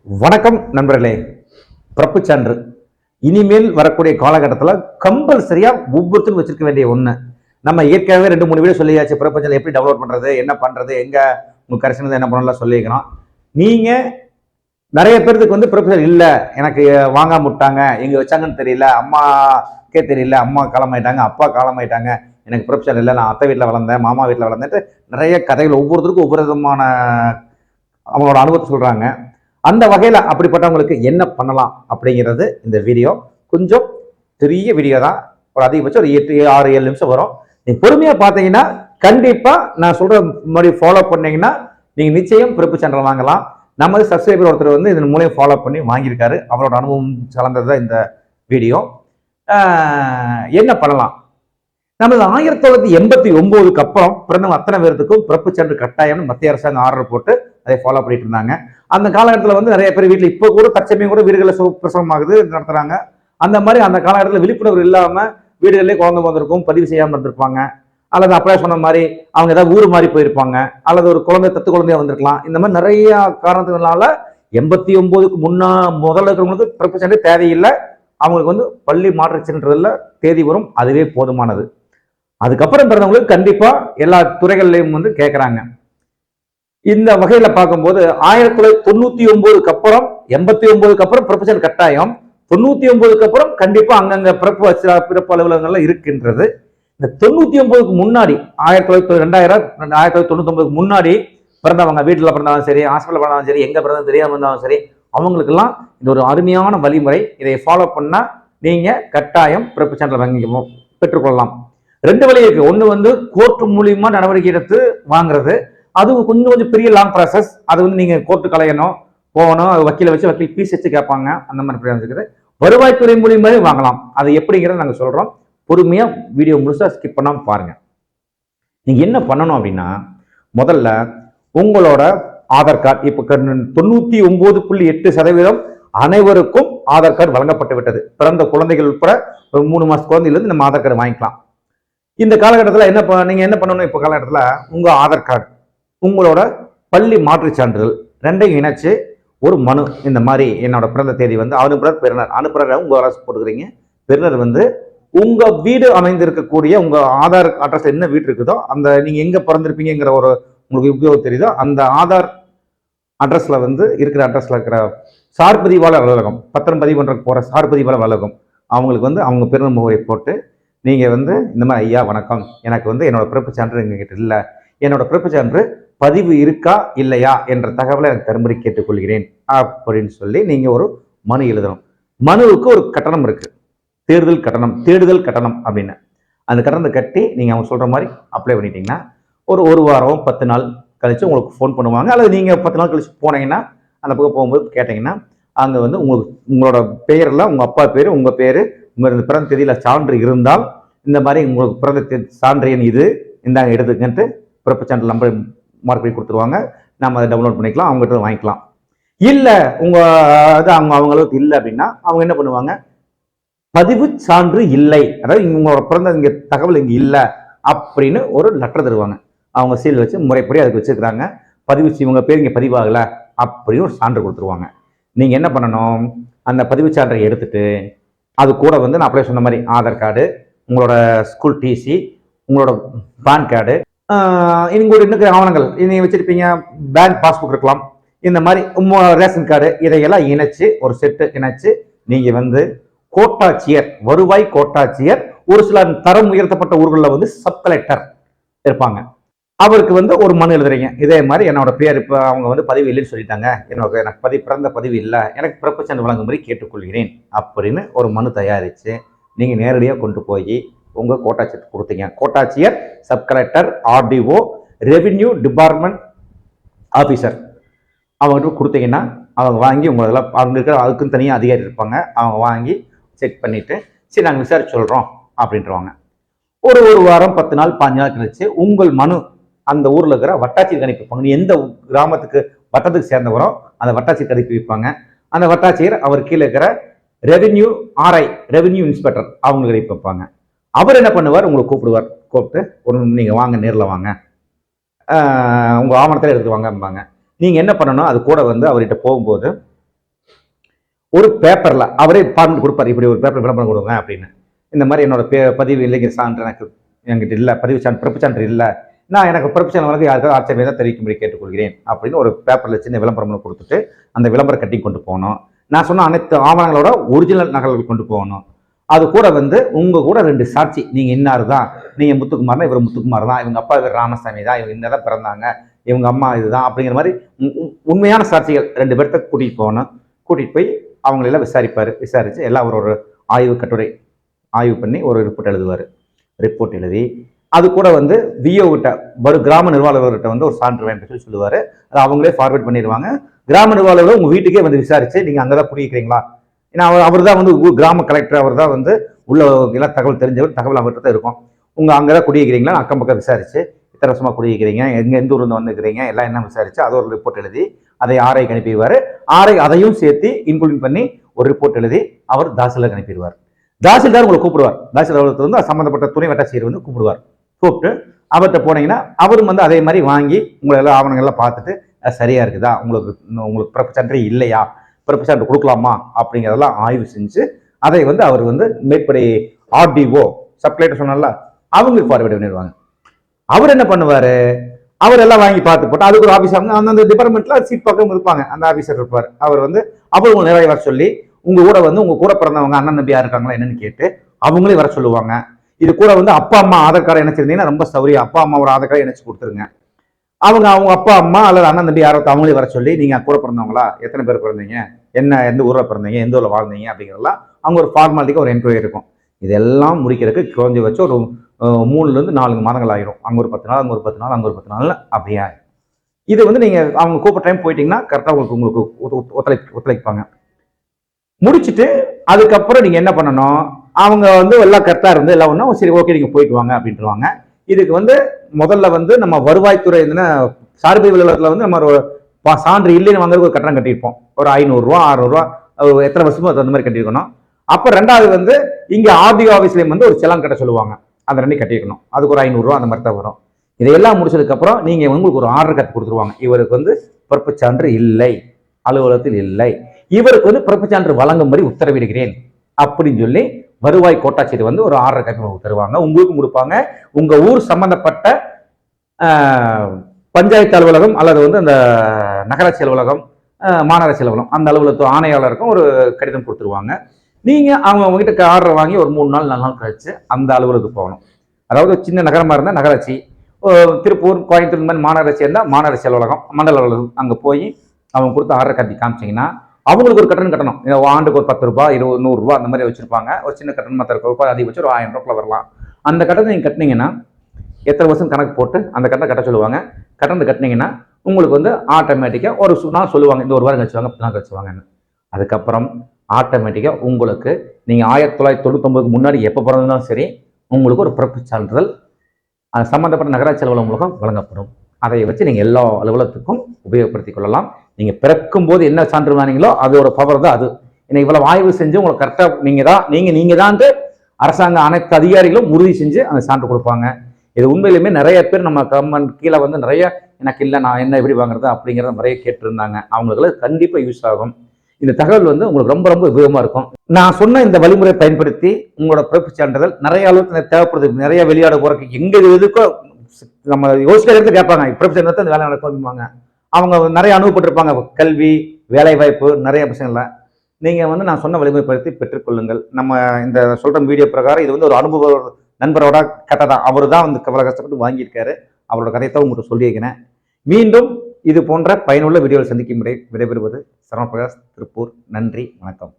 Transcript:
வணக்கம் நண்பர்களே. பிறப்பு சான்று இனிமேல் வரக்கூடிய காலகட்டத்தில் கம்பல்சரியா ஒவ்வொருத்தரும் வச்சிருக்க வேண்டிய ஒண்ணு. நம்ம ஏற்கனவே 2-3 வீடியோ சொல்லியாச்சு. பிறப்பு சான்று எப்படி டவுன்லோட் பண்றது, என்ன பண்றது, எங்க உங்க கரெக்ஷன் என்ன பண்ணலாம் சொல்லியிருக்கிறோம். நீங்க நிறைய பேருக்கு பிறப்பு சான்று இல்ல, எனக்கு வாங்காம விட்டாங்க, எங்க வச்சாங்கன்னு தெரியல, அம்மாக்கே தெரியல, அம்மா காலமாயிட்டாங்க, அப்பா காலமாயிட்டாங்க, எனக்கு பிறப்பு சான்று இல்லை, நான் அத்தை வீட்டில் வளர்ந்தேன், மாமா வீட்டில் வளர்ந்தேன், நிறைய கதைகள் ஒவ்வொருத்தருக்கும் ஒவ்வொரு விதமான அவங்களோட அனுபவத்தை சொல்றாங்க. அந்த வகையில் அப்படிப்பட்டவங்களுக்கு என்ன பண்ணலாம் அப்படிங்கிறது இந்த வீடியோ. கொஞ்சம் பெரிய வீடியோ தான், ஒரு அதிகபட்சம் ஒரு 8-6-7 நிமிஷம் வரும். நீங்க பொறுமையா பார்த்தீங்கன்னா கண்டிப்பா நான் சொல்ற மாதிரி ஃபாலோ பண்ணீங்கன்னா நீங்க நிச்சயம் பிறப்பு சான்று வாங்கலாம். நமது சப்ஸ்கிரைபர் ஒருத்தர் இதன் மூலம் ஃபாலோ பண்ணி வாங்கியிருக்காரு. அவரோட அனுபவம் சார்ந்தது இந்த வீடியோ. என்ன பண்ணலாம்? நமது 1989க்கு அப்புறம் பிறந்தவங்க அத்தனை பேருக்கும் பிறப்பு சான்று கட்டாயம்னு மத்திய அரசாங்கம் ஆர்டர் போட்டு அதை ஃபாலோ பண்ணிட்டு இருந்தாங்க. அந்த காலகட்டத்தில் நிறைய பேர் வீட்டில் இப்போ கூட தற்சமயம் கூட வீடுகளில் பிரசவமாகுது நடத்துறாங்க. அந்த மாதிரி அந்த காலகட்டத்தில் விழிப்புணர்வு இல்லாம வீடுகளிலே குழந்தை வந்திருக்கும், பதிவு செய்யாமல் இருந்திருப்பாங்க. அல்லது அப்படியே சொன்ன மாதிரி அவங்க ஏதாவது ஊர் மாறி போயிருப்பாங்க, அல்லது ஒரு குழந்தை தத்து குழந்தையா வந்திருக்கலாம். இந்த மாதிரி நிறைய காரணத்தினால 89க்கு முதல்ல இருக்கிறவங்களுக்கு பிறப்பு சான்று தேவையில்லை. அவங்களுக்கு பள்ளி மாற்றுச்சென்றதுல தேதி வரும், அதுவே போதுமானது. அதுக்கப்புறம் பிறந்தவங்களுக்கு கண்டிப்பா எல்லா துறைகள்லையும் கேட்கறாங்க. இந்த வகையில பார்க்கும்போது 1999க்கு அப்புறம் 89க்கு அப்புறம் பிறப்பு சான்று கட்டாயம், 99க்கு அப்புறம் கண்டிப்பா அங்கங்க பிறப்பு அலுவலகங்கள்ல இருக்கின்றது. இந்த 99க்கு முன்னாடி 1999க்கு முன்னாடி பிறந்தவங்க வீட்டுல பிறந்தாலும் சரி, ஹாஸ்பிட்டல் பிறந்தாலும் சரி, எங்க பிறந்தாலும் தெரியாம இருந்தாலும் சரி, அவங்களுக்கு எல்லாம் இது ஒரு அருமையான வழிமுறை. இதை ஃபாலோ பண்ணா நீங்க கட்டாயம் பிறப்பு சான்று வாங்கி பெற்றுக்கொள்ளலாம். 2 வழி இருக்கு. ஒண்ணு கோர்ட் மூலியமா நடவடிக்கை எடுத்து வாங்குறது. அது கொஞ்சம் பெரிய லாங் ப்ராசஸ். அது நீங்க கோர்ட்டு கலையணும், போகணும், வக்கீல வச்சு வக்கீல் ஃபீஸ் வச்சு கேட்பாங்க. அந்த மாதிரி இருக்குது. வருவாய்த்துறை மூலியமாவே வாங்கலாம். அது எப்படிங்கிறத நாங்க சொல்றோம். பொறுமையா வீடியோ முழுசா ஸ்கிப் பண்ணாம பாருங்க. நீங்க என்ன பண்ணணும் அப்படின்னா, முதல்ல உங்களோட ஆதார் கார்டு, இப்ப 99.8% அனைவருக்கும் ஆதார் கார்டு வழங்கப்பட்டு விட்டது. பிறந்த குழந்தைகள் உட்பட ஒரு 3 மாச குழந்தையிலிருந்து நம்ம ஆதார் கார்டு வாங்கிக்கலாம். இந்த காலகட்டத்தில் நீங்க என்ன பண்ணணும்? இப்ப காலகட்டத்தில் உங்க ஆதார் கார்டு, உங்களோட பள்ளி மாற்றுச் சான்றிதழ் ரெண்டையும் இணைச்சு ஒரு மனு, இந்த மாதிரி என்னோட பிறந்த தேதி அனுப்புறது பெறுநர், அனுப்புற உங்க அரசு போட்டுக்கிறீங்க. பெறுநர் உங்க வீடு அமைந்திருக்கக்கூடிய உங்க ஆதார் அட்ரஸ் என்ன வீடு இருக்குதோ, அந்த நீங்க எங்க பிறந்திருப்பீங்கிற ஒரு உங்களுக்கு உபயோகம் தெரியுதோ அந்த ஆதார் அட்ரஸ்ல இருக்கிற அட்ரஸ்ல இருக்கிற சார்பதிவாளர் அலுவலகம், பத்திரம் பதிவு பண்ற போற சார்பதிவாளர் அலுவலகம், அவங்களுக்கு அவங்க பெறுநர் முகவரி போட்டு நீங்க இந்த மாதிரி, ஐயா வணக்கம், எனக்கு என்னோட பிறப்பு சான்று எங்ககிட்ட இல்லை, என்னோட பிறப்பு சான்று பதிவு இருக்கா இல்லையா என்ற தகவலை எனக்கு தரும்படி கேட்டுக்கொள்கிறேன் அப்படின்னு சொல்லி நீங்க ஒரு மனு எழுதணும். மனுவுக்கு ஒரு கட்டணம் இருக்கு, தேடுதல் கட்டணம் அப்படின்னு. அந்த கட்டணத்தை கட்டி நீங்க அவங்க சொல்ற மாதிரி அப்ளை பண்ணிட்டீங்கன்னா ஒரு வாரம் 10 நாள் கழிச்சு உங்களுக்கு ஃபோன் பண்ணுவாங்க. அல்லது நீங்க 10 நாள் கழிச்சு போனீங்கன்னா, அந்த பக்கம் போகும்போது கேட்டீங்கன்னா அங்க உங்களோட பெயர்ல உங்க அப்பா பேரு, உங்க பேரு, உங்க பிறந்த தேதியில சான்று இருந்தால் இந்த மாதிரி உங்களுக்கு பிறந்த சான்று எண் இது, இந்தாங்க எடுத்துக்கிட்டு பிறப்பு சான்று நம்பர் மார்க் பண்ணி கொடுத்துருவாங்க. நம்ம அதை டவுன்லோட் பண்ணிக்கலாம், அவங்ககிட்ட வாங்கிக்கலாம். இல்ல உங்க அவங்களுக்கு இல்லை அப்படின்னா அவங்க என்ன பண்ணுவாங்க, பதிவு சான்று இல்லை, அதாவது உங்களோட பிறந்த இங்க தகவல் இங்க இல்லை அப்படின்னு ஒரு லெட்டர் தருவாங்க. அவங்க சீல் வச்சு முறைப்படி அதுக்கு வச்சிருக்கிறாங்க. இவங்க பேர் இங்க பதிவாகல அப்படின்னு ஒரு சான்று கொடுத்துருவாங்க. நீங்க என்ன பண்ணணும், அந்த பதிவு சான்றை எடுத்துட்டு அது கூட நான் அப்படியே சொன்ன மாதிரி ஆதார் கார்டு, உங்களோட ஸ்கூல் டிசி, உங்களோட பேன் கார்டு, உங்களோட இன்னும் ஆவணங்கள் நீங்க வச்சிருப்பீங்க, பேங்க் பாஸ்புக் இருக்கலாம், இந்த மாதிரி ரேஷன் கார்டு, இதையெல்லாம் இணைச்சு ஒரு செட்டு இணைச்சு நீங்க கோட்டாட்சியர், வருவாய் கோட்டாட்சியர், ஒரு சில தரம் உயர்த்தப்பட்ட ஊர்களில் சப் கலெக்டர் இருப்பாங்க, அவருக்கு ஒரு மனு எழுதுறீங்க. இதே மாதிரி என்னோட பேர் இப்போ அவங்க பதிவு இல்லைன்னு சொல்லிட்டாங்க, எனக்கு பிறந்த பதிவு இல்லை, எனக்கு பிறப்பு சான்று வழங்கும்படி கேட்டுக்கொள்கிறேன் அப்படின்னு ஒரு மனு தயாரித்து நீங்கள் நேரடியாக கொண்டு போய் உங்கள் கோட்டாட்சியர் கொடுத்தீங்க. கோட்டாட்சியர், sub collector, RTO, revenue department officer அவங்ககிட்ட கொடுத்தீங்கன்னா அவங்க வாங்கி உங்களெல்லாம் அவங்க இருக்கிற அதுக்குன்னு தனியாக அதிகாரி இருப்பாங்க, அவங்க வாங்கி செக் பண்ணிவிட்டு சரி நாங்கள் விசாரிச்சு சொல்கிறோம் அப்படின்றவாங்க. ஒரு வாரம் 10 நாள் 5 நாள் கழிச்சு உங்கள் மனு அந்த ஊரில் இருக்கிற வட்டாட்சியர் அனுப்பி வைப்பாங்க. நீ எந்த கிராமத்துக்கு வட்டத்துக்கு சேர்ந்தவரோ அந்த வட்டாட்சியர் அனுப்பி வைப்பாங்க. அந்த வட்டாட்சியர் அவர் கீழே இருக்கிற ரெவின்யூ ஆர்ஐ, ரெவின்யூ இன்ஸ்பெக்டர் அவங்களுக்கு அனுப்பி வைப்பாங்க. அவர் என்ன பண்ணுவார், உங்களை கூப்பிடுவார். கூப்பிட்டு நீங்கள் வாங்க, நேரில் வாங்க, உங்கள் ஆவணத்தில் எடுத்து வாங்கம்பாங்க. நீங்கள் என்ன பண்ணணும், அது கூட அவர்கிட்ட போகும்போது ஒரு பேப்பர்ல அவரே பார்மெண்ட் கொடுப்பாரு, இப்படி ஒரு பேப்பர் விளம்பரம் கொடுங்க அப்படின்னு. இந்த மாதிரி என்னோட பதிவு இளைஞர் சான்று எனக்கு என்கிட்ட இல்லை, பதிவு சான்று பிறப்பு சான்று இல்லை, நான் எனக்கு பிறப்பு சான்று வழங்க யாருக்காவது ஆட்சேபனை தான் தெரிவிக்கும்படி கேட்டுக்கொள்கிறேன் அப்படின்னு ஒரு பேப்பர்ல சின்ன விளம்பரம் கொடுத்துட்டு அந்த விளம்பரம் கட்டி கொண்டு போகணும். நான் சொன்ன அனைத்து ஆவணங்களோட ஒரிஜினல் நகல்கள் கொண்டு போகணும். அது கூட வந்து உங்க கூட 2 சாட்சி, நீங்க இன்னாரு தான், நீங்க முத்துக்குமார்னா இவர் முத்துக்குமார் தான், இவங்க அப்பா இவர் ராமசாமி தான், இவங்க இன்னதான் பிறந்தாங்க, இவங்க அம்மா இதுதான் அப்படிங்கிற மாதிரி உண்மையான சாட்சிகள் 2 பேர்த்த கூட்டிட்டு போகணும். கூட்டிட்டு போய் அவங்களெல்லாம் விசாரிப்பாரு. விசாரிச்சு எல்லாம் ஒரு ஆய்வு கட்டுரை ஆய்வு பண்ணி ஒரு ரிப்போர்ட் எழுதுவார். ரிப்போர்ட் எழுதி அது கூட வந்து விஓ கிட்ட கிராம நிர்வாகர்கிட்ட வந்து ஒரு சான்று வேணும் சொல்லி சொல்லுவார். அதை அவங்களே ஃபார்வேர்ட் பண்ணிடுவாங்க. கிராம நிர்வாகர்கள் உங்கள் வீட்டுக்கே வந்து விசாரிச்சு நீங்கள் அங்கே தான் குடியிருக்கிறீங்களா, ஏன்னா அவர் தான் வந்து கிராம கலெக்டர், அவர் தான் வந்து உள்ள எல்லாம் தகவல் தெரிஞ்சவர், தகவல் அவர்கிட்ட தான் இருக்கும். உங்கள் அங்கே தான் குடியிருக்கிறீங்களா, அக்கம் பக்கம் விசாரிச்சு இத்தனை வருஷமாக குடியிருக்கிறீங்க, எந்த ஊர்லேருந்து வந்துருக்கிறீங்க எல்லாம் என்ன விசாரிச்சு அதை ஒரு ரிப்போர்ட் எழுதி அதை ஆர்ஐக்கு அனுப்பிடுவார். ஆர்ஐ அதையும் சேர்த்து இன்க்ளூட் பண்ணி ஒரு ரிப்போர்ட் எழுதி அவர் தாசில்தாருக்கு அனுப்பிடுவார். தாசில்தார் உங்களை கூப்பிடுவார். தாசில்தார் வந்து சம்மந்தப்பட்ட துணை வட்டாட்சியர் வந்து கூப்பிடுவார். கூப்பிட்டு அவர்கிட்ட போனீங்கன்னா அவரும் வந்து அதே மாதிரி வாங்கி உங்களை எல்லாம் ஆவணங்கள்லாம் பார்த்துட்டு சரியா இருக்குதா, உங்களுக்கு பிறப்பு சான்று இல்லையா, பிறப்பு சான்று கொடுக்கலாமா அப்படிங்கிறதெல்லாம் ஆய்வு செஞ்சு அதை வந்து அவர் வந்து மேற்படி ஆர்டிஓ சப்ளைட்டர் சொன்னால அவங்களுக்கு ஃபார்வேர்ட் பண்ணிடுவாங்க. அவர் என்ன பண்ணுவாரு, அவர் எல்லாம் வாங்கி பார்த்து போட்டு அதுக்கு ஒரு ஆஃபீஸர் அந்தந்த டிபார்ட்மெண்ட்ல சீட் பக்கம் இருப்பாங்க, அந்த ஆஃபீஸர் இருப்பார். அவர் வந்து அவர் உங்களை நிறைய வர சொல்லி உங்க கூட வந்து உங்க கூட பிறந்தவங்க அண்ணன் தம்பியா இருக்காங்களா என்னன்னு கேட்டு அவங்களே வர சொல்லுவாங்க. இது கூட வந்து அப்பா அம்மா ஆதார் கார்டு இணைச்சிருந்தீங்கன்னா ரொம்ப சௌரியம், அப்பா அம்மாவோட ஆதார் கார்டு இணைச்சு கொடுத்துருங்க. அவங்க அப்பா அம்மா அல்லது அண்ணன் தம்பி யாரோ அவங்களே வர சொல்லி நீங்க கூட பிறந்தவங்களா, எத்தனை பேர் பிறந்தீங்க, என்ன எந்த ஊரில் பிறந்தீங்க, எந்த ஊரில் வாழ்ந்தீங்க அப்படிங்கிறதெல்லாம் அவங்க ஒரு ஃபார்மாலிட்டிக்கு ஒரு என்கொயரி இருக்கும். இதெல்லாம் முடிக்கிறதுக்கு குறைஞ்சி வச்சு ஒரு 3 to 4 மாதங்கள் ஆயிரும். அங்கே ஒரு 10 நாள், அங்கே ஒரு 10 நாள், அங்கே ஒரு 10 நாள் அப்படியே. இது வந்து நீங்க அவங்க கூப்பிட்ட டைம் போயிட்டீங்கன்னா கரெக்டாக உங்களுக்கு ஒத்துழைப்பாங்க. முடிச்சுட்டு அதுக்கப்புறம் நீங்க என்ன பண்ணணும், அவங்க வந்து எல்லாம் கரெக்டா இருந்து எல்லாம் ஒன்றும் சரி ஓகே நீங்க போயிட்டு வாங்க அப்படின்ட்டுருவாங்க. இதுக்கு வந்து முதல்ல வந்து நம்ம வருவாய்த்துறை சார்பு விளையாட்டுல வந்து நம்ம ஒரு சான்று இல்லைன்னு வாங்குறதுக்கு ஒரு கட்டணம் கட்டியிருப்போம். ஒரு 500 ரூபா 600 ரூபா எத்தனை வருஷமோ அந்த மாதிரி கட்டியிருக்கணும். அப்ப 2வது வந்து இங்க ஆர்டிஓ ஆஃபீஸ்லயும் வந்து ஒரு செலான் கட்ட சொல்லுவாங்க, அந்த 2 கட்டியிருக்கணும். அதுக்கு ஒரு 500 ரூபா அந்த மாதிரி தான் வரும். இதையெல்லாம் முடிச்சதுக்கு அப்புறம் நீங்க உங்களுக்கு ஒரு ஆர்டர் கட்டி கொடுத்துருவாங்க. இவருக்கு வந்து பிறப்பு சான்று இல்லை, அலுவலகத்தில் இல்லை, இவருக்கு வந்து பிறப்பு சான்று வழங்கும்படி உத்தரவிடுகிறேன் அப்படின்னு சொல்லி வருவாய் கோட்டாட்சியர் வந்து ஒரு ஆர்டர் காப்பி தருவாங்க. உங்களுக்கும் கொடுப்பாங்க. உங்க ஊர் சம்பந்தப்பட்ட பஞ்சாயத்து அலுவலகம் அல்லது வந்து அந்த நகராட்சி அலுவலகம், மாநகராட்சி அலுவலகம் அந்த அலுவலகத்து ஆணையாளருக்கும் ஒரு கடிதம் கொடுத்துருவாங்க. நீங்க அவங்க கிட்ட ஆர்டர் வாங்கி ஒரு 3 நாள் 4 நாள் கழிச்சு அந்த அலுவலகத்துக்கு போகணும். அதாவது சின்ன நகரமா இருந்தால் நகராட்சி, திருப்பூர் கோயம்புத்தூர் மாதிரி மாநகராட்சி இருந்தால் மாநகராட்சி அலுவலகம் மண்டல அலுவலகம் அங்கே போய் அவங்க கொடுத்த ஆர்டர் காப்பி காமிச்சிங்கன்னா அவங்களுக்கு ஒரு கட்டணம் கட்டணும். ஆண்டுக்கு ஒரு 10 ரூபாய் 20 100 ரூபா அந்த மாதிரி வச்சிருப்பாங்க. ஒரு சின்ன கட்டணம் 10 ரூபாய் அதிகபட்சம் ஒரு 1000 ரூபாய் வரலாம். அந்த கட்டணத்தை நீங்க கட்டினீங்கன்னா எத்தனை வருஷம் கணக்கு போட்டு அந்த கட்டணம் கட்ட சொல்லுவாங்க. கட்டணத்தை கட்டினீங்கன்னா உங்களுக்கு வந்து ஆட்டோமேட்டிக்காக ஒரு நாள் சொல்லுவாங்க, இந்த 1 வாரம் கழிச்சுவாங்க 10 நாள் கழிச்சுவாங்கன்னு. அதுக்கப்புறம் ஆட்டோமேட்டிக்காக உங்களுக்கு நீங்கள் 1999 முன்னாடி எப்போ பிறந்தாலும் சரி உங்களுக்கு ஒரு பிறப்பு சான்றிதழ் அது சம்பந்தப்பட்ட நகராட்சி அலுவலகம் மூலம் வழங்கப்படும். அதை வச்சு நீங்கள் எல்லா அலுவலகத்துக்கும் உபயோகப்படுத்திக் கொள்ளலாம். நீங்கள் பிறக்கும் போது என்ன சான்று வாங்கினீங்களோ அதோட பவர் தான் அது. இன்னைக்கு இவ்வளவு ஆய்வு செஞ்சு உங்களுக்கு கரெக்டாக நீங்க தான் அரசாங்க அனைத்து அதிகாரிகளும் உறுதி செஞ்சு அந்த சான்று கொடுப்பாங்க. இது உண்மையிலுமே நிறைய பேர் நம்ம கவர்மெண்ட் கீழே வந்து நிறைய எனக்கு இல்லை நான் என்ன எப்படி வாங்குறது அப்படிங்கிறத நிறைய கேட்டிருந்தாங்க. அவங்களுக்கு கண்டிப்பா யூஸ் ஆகும். இந்த தகவல் வந்து உங்களுக்கு ரொம்ப ரொம்ப உபயோகமா இருக்கும். நான் சொன்ன இந்த வழிமுறையை பயன்படுத்தி உங்களோட பிறப்பு சான்றிதழ் நிறைய அளவுக்கு தேவைப்படுது. நிறைய வெளியாட போறதுக்கு எங்க எதுக்கோ நம்ம யோசிக்கிறது கேட்பாங்க, பிறப்பு சான்றிதழ் இந்த வேலை நடக்குவாங்க. அவங்க நிறைய அனுபவப்பட்டிருப்பாங்க, கல்வி வேலை வாய்ப்பு நிறைய விஷயங்கள்ல. நீங்க வந்து நான் சொன்ன வழிமுறைப்படுத்தி பெற்றுக்கொள்ளுங்கள். நம்ம இந்த சொல்ற வீடியோ பிரகாரம் இது வந்து ஒரு அனுபவ நண்பரோட கதை தான். அவரு தான் வந்து கவலை கஷ்டப்பட்டு வாங்கியிருக்காரு. அவரோட கதையத்தான் உங்களுக்கு சொல்லியிருக்கிறேன். மீண்டும் இது போன்ற பயனுள்ள வீடியோவில் சந்திக்கும் முறை விடைபெறுவது சரவண பிரகாஷ், திருப்பூர். நன்றி, வணக்கம்.